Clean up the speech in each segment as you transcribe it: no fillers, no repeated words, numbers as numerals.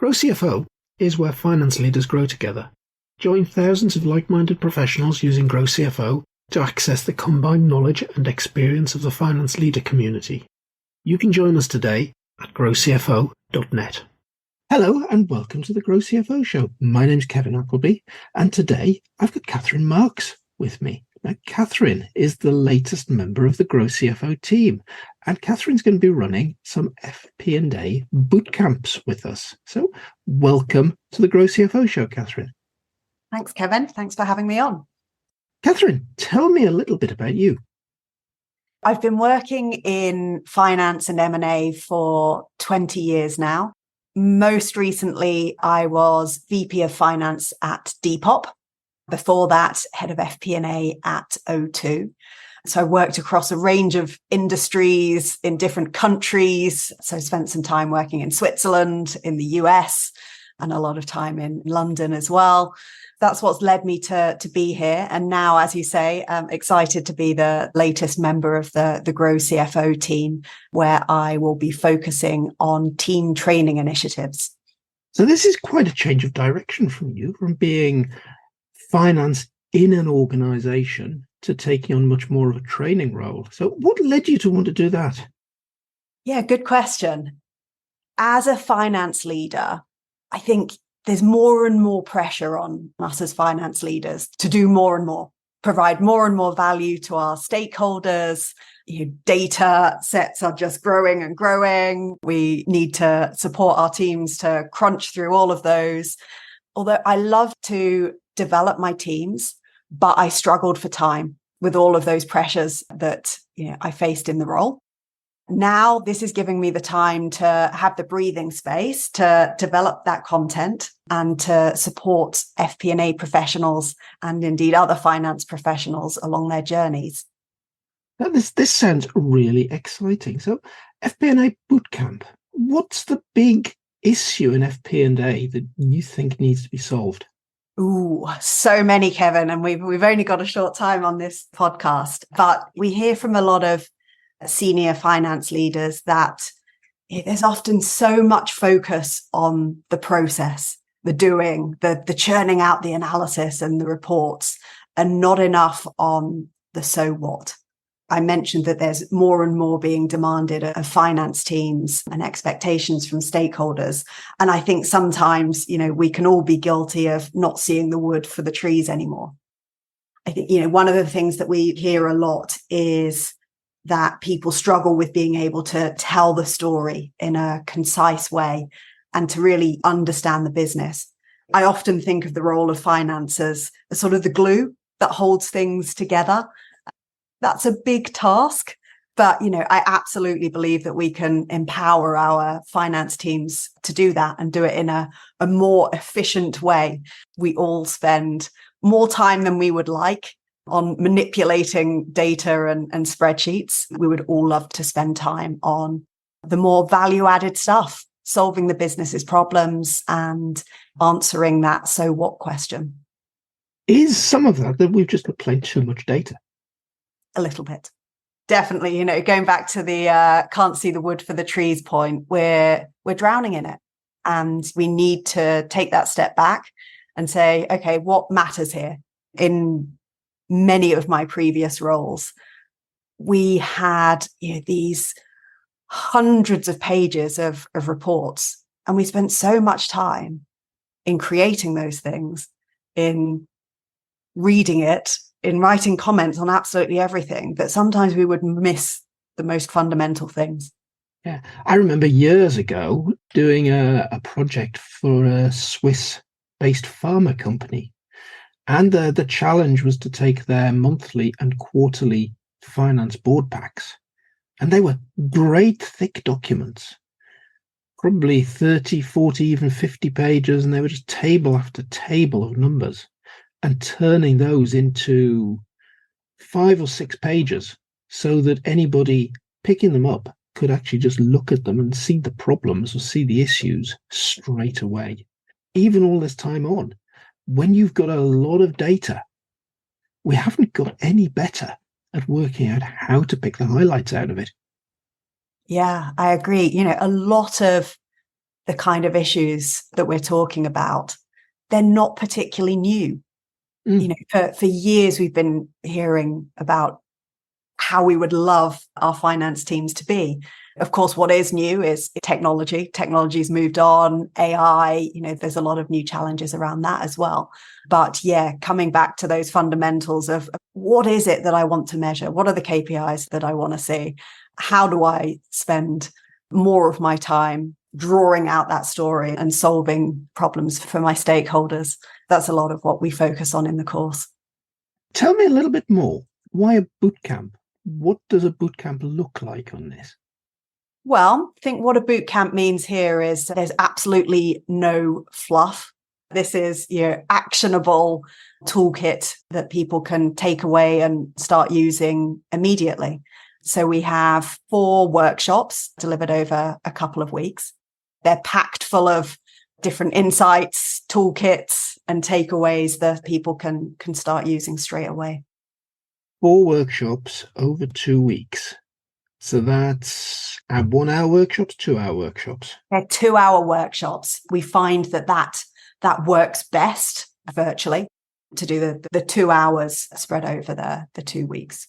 GrowCFO is where finance leaders grow together. Join thousands of like-minded professionals using GrowCFO to access the combined knowledge and experience of the finance leader community. You can join us today at growcfo.net. Hello and welcome to the GrowCFO show. My name's Kevin Appleby, and today I've got Catherine Marks with me. Now, Catherine is the latest member of the GrowCFO team, and Catherine's going to be running some FP&A boot camps with us. So welcome to the GrowCFO show, Catherine. Thanks, Kevin. Thanks for having me on. Catherine, tell me a little bit about you. I've been working in finance and M&A for 20 years now. Most recently, I was VP of Finance at Depop. Before that, head of FP&A at O2. So I worked across a range of industries in different countries. So I spent some time working in Switzerland, in the US, and a lot of time in London as well. That's what's led me to be here. And now, as you say, I'm excited to be the latest member of the GrowCFO team, where I will be focusing on team training initiatives. So this is quite a change of direction from you, from being finance in an organization to taking on much more of a training role. So what led you to want to do that? Yeah, good question. As a finance leader, I think there's more and more pressure on us as finance leaders to do more and more, provide more and more value to our stakeholders. Data sets are just growing and growing. We need to support our teams to crunch through all of those. Although I love to develop my teams, but I struggled for time with all of those pressures that I faced in the role. Now, this is giving me the time to have the breathing space to develop that content and to support FP&A professionals and indeed other finance professionals along their journeys. Now, this sounds really exciting. So FP&A bootcamp, what's the big issue in FP&A that you think needs to be solved? Ooh, so many, Kevin, and we've only got a short time on this podcast, but we hear from a lot of senior finance leaders that there's often so much focus on the process, the doing, the churning out the analysis and the reports, and not enough on the so what. I mentioned that there's more and more being demanded of finance teams and expectations from stakeholders. And I think sometimes, we can all be guilty of not seeing the wood for the trees anymore. I think, one of the things that we hear a lot is that people struggle with being able to tell the story in a concise way and to really understand the business. I often think of the role of finance as sort of the glue that holds things together. That's a big task, but, I absolutely believe that we can empower our finance teams to do that and do it in a more efficient way. We all spend more time than we would like on manipulating data and spreadsheets. We would all love to spend time on the more value-added stuff, solving the business's problems and answering that so what question. Is some of that we've just got plenty too much data? A little bit. Definitely, going back to the can't see the wood for the trees point, we're drowning in it. And we need to take that step back and say, okay, what matters here? In many of my previous roles, we had these hundreds of pages of reports, and we spent so much time in creating those things, in reading it, in writing comments on absolutely everything, that sometimes we would miss the most fundamental things. Yeah, I remember years ago doing a project for a Swiss-based pharma company. And the challenge was to take their monthly and quarterly finance board packs. And they were great thick documents, probably 30, 40, even 50 pages. And they were just table after table of numbers, and turning those into 5 or 6 pages so that anybody picking them up could actually just look at them and see the problems or see the issues straight away. Even all this time on, when you've got a lot of data, we haven't got any better at working out how to pick the highlights out of it. Yeah, I agree. A lot of the kind of issues that we're talking about, they're not particularly new. You know, for years, we've been hearing about how we would love our finance teams to be. Of course, what is new is technology. Technology's moved on, AI, you know, there's a lot of new challenges around that as well. But yeah, coming back to those fundamentals of what is it that I want to measure? What are the KPIs that I want to see? How do I spend more of my time drawing out that story and solving problems for my stakeholders? That's a lot of what we focus on in the course. Tell me a little bit more. Why a boot camp? What does a boot camp look like on this? Well, I think what a boot camp means here is there's absolutely no fluff. This is your actionable toolkit that people can take away and start using immediately. So we have 4 workshops delivered over a couple of weeks. They're packed full of different insights, toolkits, and takeaways that people can start using straight away. 4 workshops over 2 weeks. So that's 1-hour workshops, 2-hour workshops. They're 2-hour workshops. We find that works best virtually to do the 2 hours spread over the 2 weeks.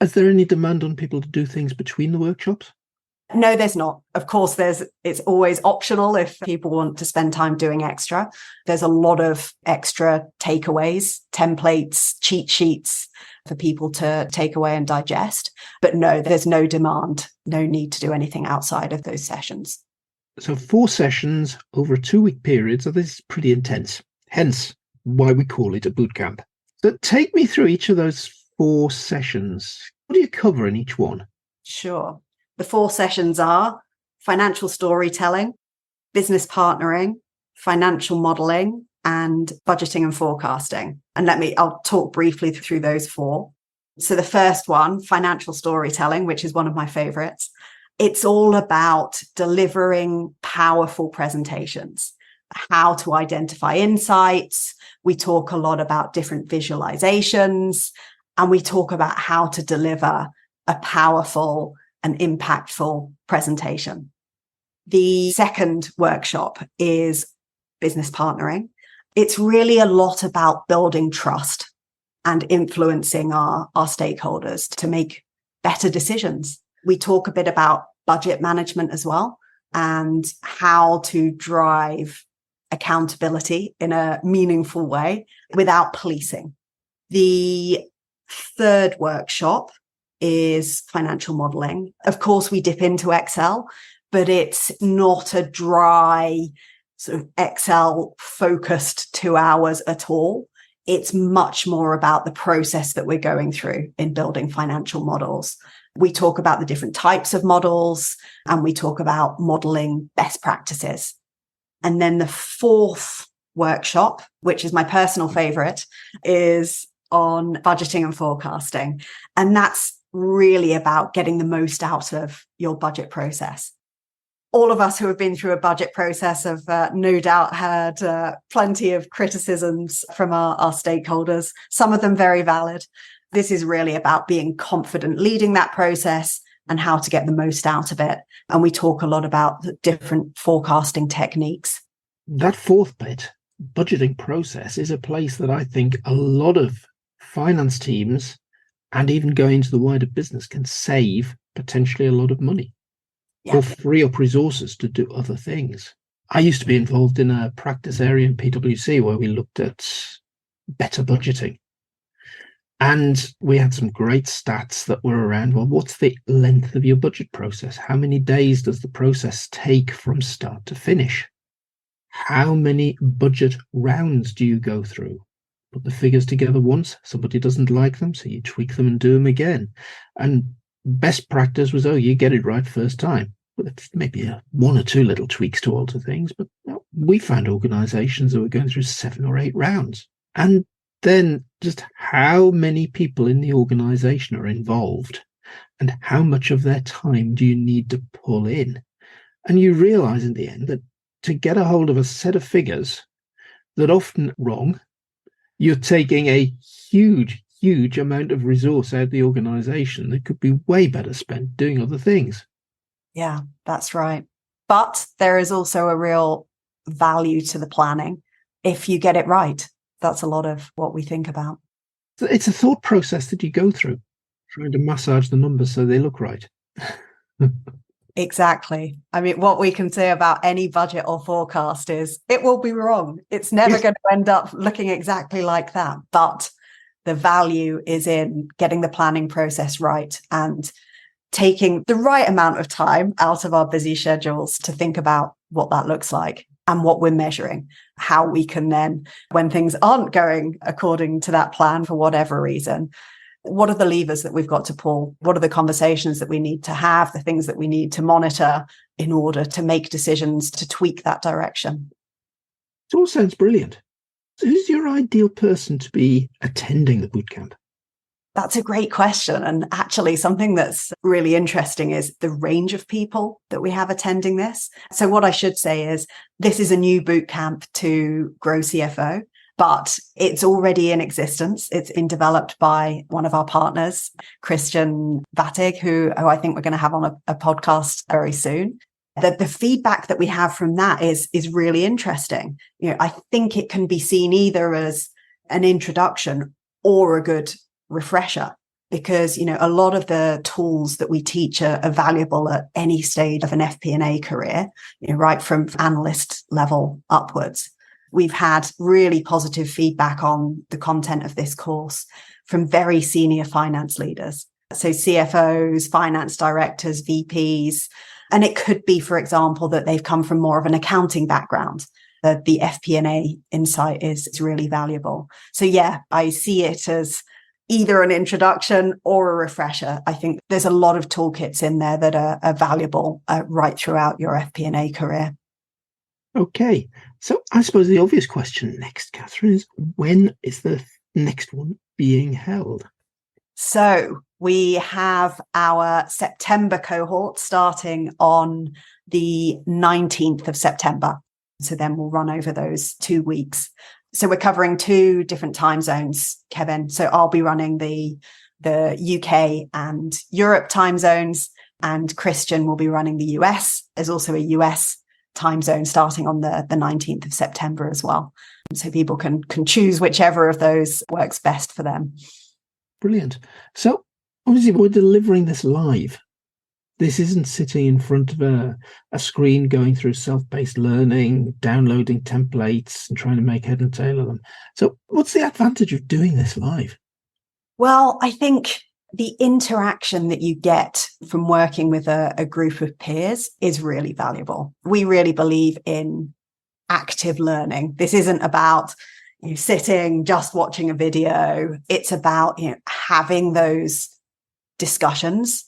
Is there any demand on people to do things between the workshops? No, there's not. Of course, it's always optional if people want to spend time doing extra. There's a lot of extra takeaways, templates, cheat sheets for people to take away and digest. But no, there's no demand, no need to do anything outside of those sessions. So 4 sessions over a 2-week period. So this is pretty intense, hence why we call it a boot camp. So take me through each of those 4 sessions. What do you cover in each one? Sure. The 4 sessions are financial storytelling, business partnering, financial modeling, and budgeting and forecasting. And I'll talk briefly through those 4. So the first one, financial storytelling, which is one of my favorites. It's all about delivering powerful presentations, how to identify insights. We talk a lot about different visualizations, and we talk about how to deliver a powerful and impactful presentation. The second workshop is business partnering. It's really a lot about building trust and influencing our stakeholders to make better decisions. We talk a bit about budget management as well and how to drive accountability in a meaningful way without policing. The third workshop is financial modeling. Of course, we dip into Excel, but it's not a dry sort of Excel focused 2 hours at all. It's much more about the process that we're going through in building financial models. We talk about the different types of models and we talk about modeling best practices. And then the fourth workshop, which is my personal favorite, is on budgeting and forecasting. And that's really about getting the most out of your budget process. All of us who have been through a budget process have no doubt had plenty of criticisms from our stakeholders, some of them very valid. This is really about being confident leading that process and how to get the most out of it. And we talk a lot about the different forecasting techniques. That fourth bit, budgeting process, is a place that I think a lot of finance teams and even going into the wider business can save potentially a lot of money. Or free up resources to do other things. I used to be involved in a practice area in PwC where we looked at better budgeting. And we had some great stats that were around, well, what's the length of your budget process? How many days does the process take from start to finish? How many budget rounds do you go through? Put the figures together once, somebody doesn't like them, so you tweak them and do them again. And best practice was, you get it right first time. With maybe 1 or 2 little tweaks to alter things, but we found organizations that were going through 7 or 8 rounds. And then just how many people in the organization are involved and how much of their time do you need to pull in? And you realize in the end that to get a hold of a set of figures that often wrong, you're taking a huge amount of resource out of the organization that could be way better spent doing other things. Yeah, that's right. But there is also a real value to the planning if you get it right. That's a lot of what we think about. It's a thought process that you go through, trying to massage the numbers so they look right. Exactly. I mean, what we can say about any budget or forecast is it will be wrong. It's never going to end up looking exactly like that. But the value is in getting the planning process right and taking the right amount of time out of our busy schedules to think about what that looks like and what we're measuring, how we can then, when things aren't going according to that plan for whatever reason, what are the levers that we've got to pull? What are the conversations that we need to have, the things that we need to monitor in order to make decisions to tweak that direction? It all sounds brilliant. So who's your ideal person to be attending the bootcamp? That's a great question. And actually, something that's really interesting is the range of people that we have attending this. So what I should say is this is a new bootcamp to GrowCFO, but it's already in existence. It's been developed by one of our partners, Christian Vatig, who I think we're going to have on a podcast very soon. The feedback that we have from that is really interesting. I think it can be seen either as an introduction or a good refresher, because a lot of the tools that we teach are valuable at any stage of an FP&A career, right from analyst level upwards. We've had really positive feedback on the content of this course from very senior finance leaders, so CFOs, finance directors, VPs, and it could be, for example, that they've come from more of an accounting background. The FP&A insight is really valuable. So yeah, I see it as either an introduction or a refresher. I think there's a lot of toolkits in there that are valuable right throughout your FP&A career. Okay, so I suppose the obvious question next, Catherine, is when is the next one being held? So we have our September cohort starting on the 19th of September. So then we'll run over those 2 weeks. So we're covering 2 different time zones, Kevin. So I'll be running the UK and Europe time zones, and Christian will be running the US. There's also a US time zone starting on the 19th of September as well. So people can choose whichever of those works best for them. Brilliant. So obviously we're delivering this live. This isn't sitting in front of a screen going through self-paced learning, downloading templates and trying to make head and tail of them. So what's the advantage of doing this live? Well, I think the interaction that you get from working with a group of peers is really valuable. We really believe in active learning. This isn't about sitting, just watching a video. It's about having those discussions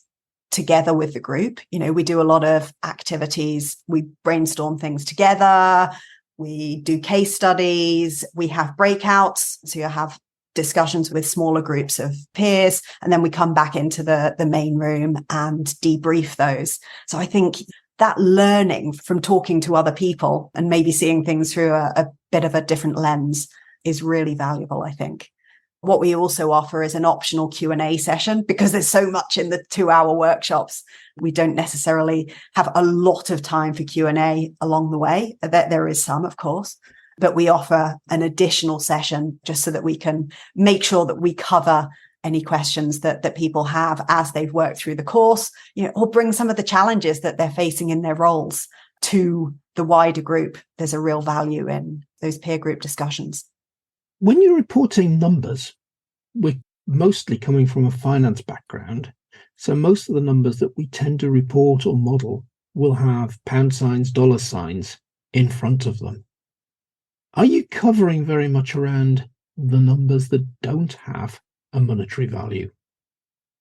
together with the group. We do a lot of activities. We brainstorm things together. We do case studies. We have breakouts. So you have discussions with smaller groups of peers, and then we come back into the main room and debrief those. So I think that learning from talking to other people and maybe seeing things through a bit of a different lens is really valuable, I think. What we also offer is an optional Q&A session, because there's so much in the 2-hour workshops. We don't necessarily have a lot of time for Q&A along the way. There is some, of course, but we offer an additional session just so that we can make sure that we cover any questions that people have as they've worked through the course, or bring some of the challenges that they're facing in their roles to the wider group. There's a real value in those peer group discussions. When you're reporting numbers, we're mostly coming from a finance background. So most of the numbers that we tend to report or model will have pound signs, dollar signs in front of them. Are you covering very much around the numbers that don't have a monetary value?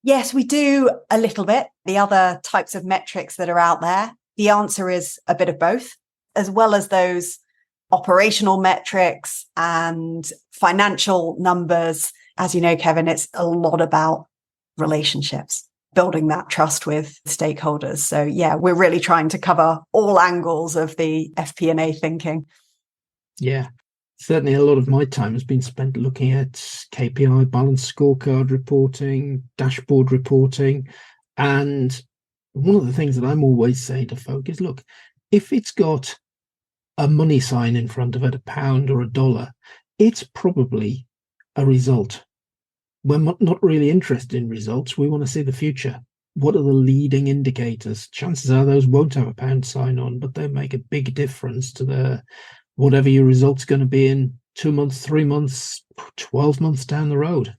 Yes, we do a little bit. The other types of metrics that are out there, the answer is a bit of both, as well as those operational metrics and financial numbers. As you know, Kevin, it's a lot about relationships, building that trust with stakeholders. So yeah, we're really trying to cover all angles of the FP&A thinking. Yeah, certainly a lot of my time has been spent looking at KPI, balanced scorecard reporting, dashboard reporting. And one of the things that I'm always saying to folk is, look, if it's got a money sign in front of it, a pound or a dollar, it's probably a result. We're not really interested in results. We want to see the future. What are the leading indicators? Chances are those won't have a pound sign on, but they make a big difference to whatever your result's going to be in 2 months, 3 months, 12 months down the road.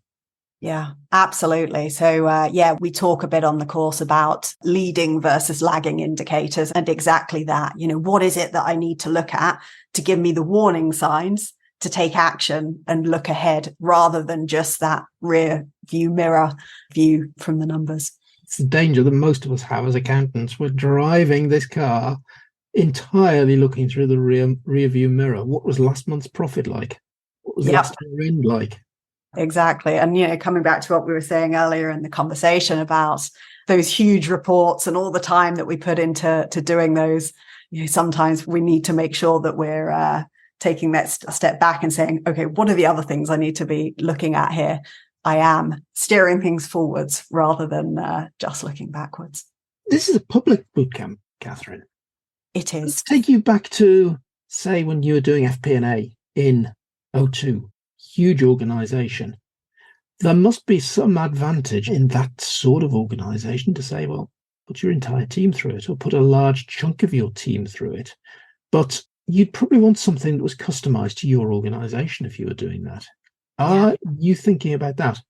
Yeah, absolutely. So, we talk a bit on the course about leading versus lagging indicators, and exactly that. What is it that I need to look at to give me the warning signs to take action and look ahead, rather than just that rear view mirror view from the numbers? It's the danger that most of us have as accountants. We're driving this car entirely looking through the rear view mirror. What was last month's profit like? What was last year end like? Exactly. And, coming back to what we were saying earlier in the conversation about those huge reports and all the time that we put into doing those, sometimes we need to make sure that we're taking that step back and saying, okay, what are the other things I need to be looking at here? I am steering things forwards rather than just looking backwards. This is a public bootcamp, Catherine. It is. Let's take you back to, say, when you were doing FP&A in O2. Huge organization. There must be some advantage in that sort of organization to say, well, put your entire team through it, or put a large chunk of your team through it. But you'd probably want something that was customized to your organization if you were doing that. Are you thinking about that?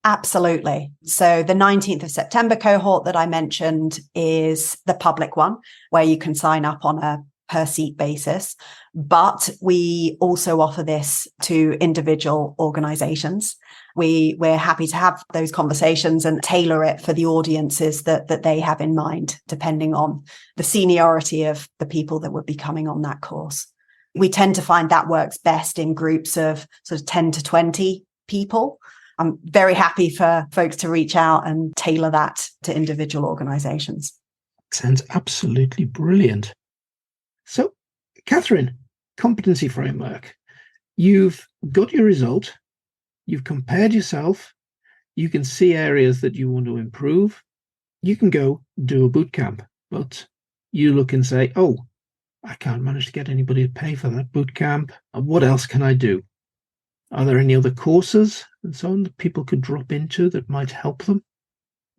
Absolutely. So the 19th of September cohort that I mentioned is the public one, where you can sign up on a per seat basis. But we also offer this to individual organizations. We're happy to have those conversations and tailor it for the audiences that they have in mind, depending on the seniority of the people that would be coming on that course. We tend to find that works best in groups of sort of 10 to 20 people. I'm very happy for folks to reach out and tailor that to individual organizations. Sounds absolutely brilliant. So, Catherine, competency framework. You've got your result. You've compared yourself. You can see areas that you want to improve. You can go do a boot camp, but you look and say, oh, I can't manage to get anybody to pay for that boot camp. What else can I do? Are there any other courses and so on that people could drop into that might help them?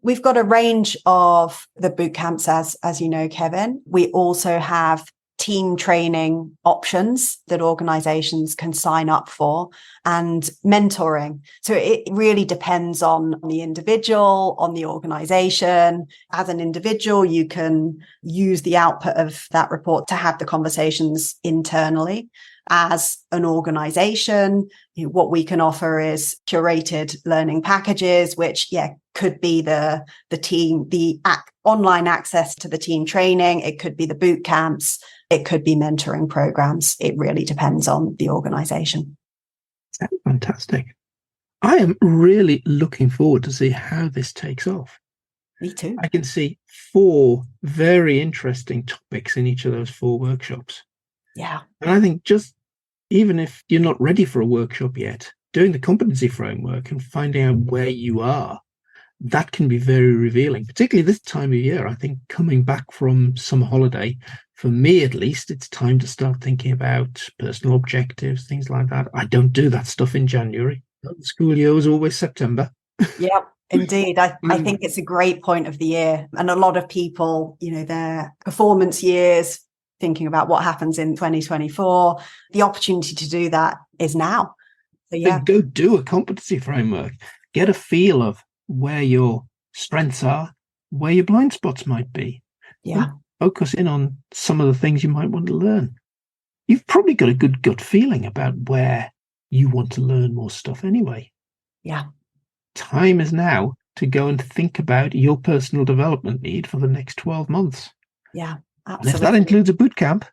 We've got a range of the boot camps, as you know, Kevin. We also have team training options that organizations can sign up for, and mentoring. So it really depends on the individual, on the organization. As an individual, you can use the output of that report to have the conversations internally. As an organization, what we can offer is curated learning packages, which could be the team, online access to the team training. It could be the boot camps. It could be mentoring programs. It really depends on the organization. That's fantastic. I am really looking forward to see how this takes off. Me too. I can see 4 very interesting topics in each of those 4 workshops. Yeah. And I think just even if you're not ready for a workshop yet, doing the competency framework and finding out where you are, that can be very revealing, particularly this time of year. I think coming back from summer holiday, for me at least, it's time to start thinking about personal objectives, things like that. I don't do that stuff in January. The school year was always September. Yeah, indeed. I think it's a great point of the year. And a lot of people, their performance years, thinking about what happens in 2024, the opportunity to do that is now. So go do a competency framework, get a feel of where your strengths are, where your blind spots might be. Yeah. Focus in on some of the things you might want to learn. You've probably got a good gut feeling about where you want to learn more stuff anyway. Yeah. Time is now to go and think about your personal development need for the next 12 months. Yeah, absolutely. And if that includes a boot camp,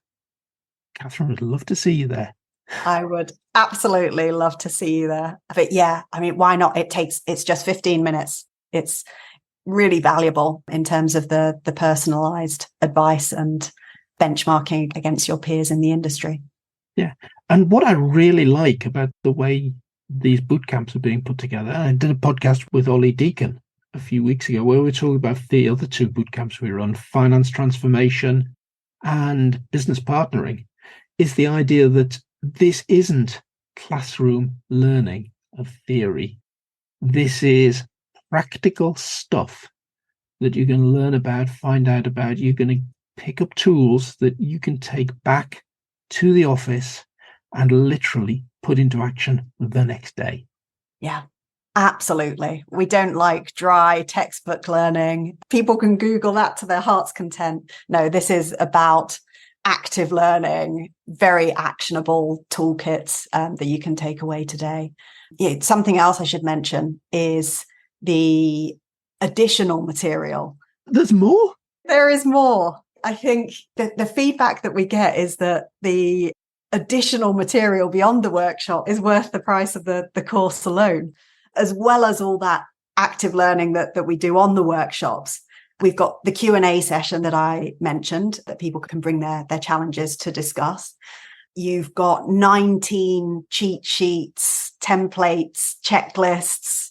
Catherine would love to see you there. I would absolutely love to see you there. But why not? It's just 15 minutes. It's really valuable in terms of the personalized advice and benchmarking against your peers in the industry. Yeah. And what I really like about the way these boot camps are being put together, I did a podcast with Ollie Deacon a few weeks ago where we were talking about the other 2 boot camps we run, finance transformation and business partnering is the idea that this isn't classroom learning of theory. This is practical stuff that you're going to learn about, find out about. You're going to pick up tools that you can take back to the office and literally put into action the next day. Yeah, absolutely. We don't like dry textbook learning. People can Google that to their heart's content. No, this is about active learning, very actionable toolkits that you can take away today. Yeah, something else I should mention is the additional material. There's more? There is more. I think that the feedback that we get is that the additional material beyond the workshop is worth the price of the course alone, as well as all that active learning that we do on the workshops. We've got the Q&A session that I mentioned that people can bring their challenges to discuss. You've got 19 cheat sheets, templates, checklists.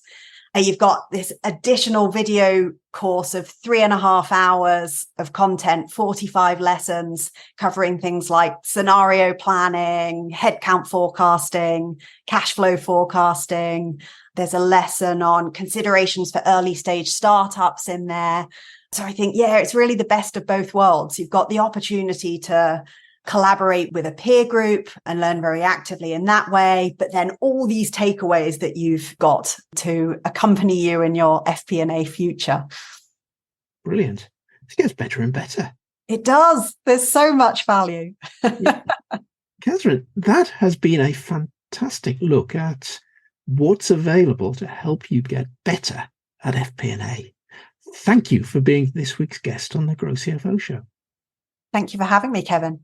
And you've got this additional video course of 3.5 hours of content, 45 lessons covering things like scenario planning, headcount forecasting, cash flow forecasting. There's a lesson on considerations for early stage startups in there. So I think, yeah, it's really the best of both worlds. You've got the opportunity to collaborate with a peer group and learn very actively in that way, but then all these takeaways that you've got to accompany you in your FP&A future. Brilliant. It gets better and better. It does. There's so much value. Yeah. Catherine, that has been a fantastic look at what's available to help you get better at FP&A. Thank you for being this week's guest on the GrowCFO show. Thank you for having me, Kevin.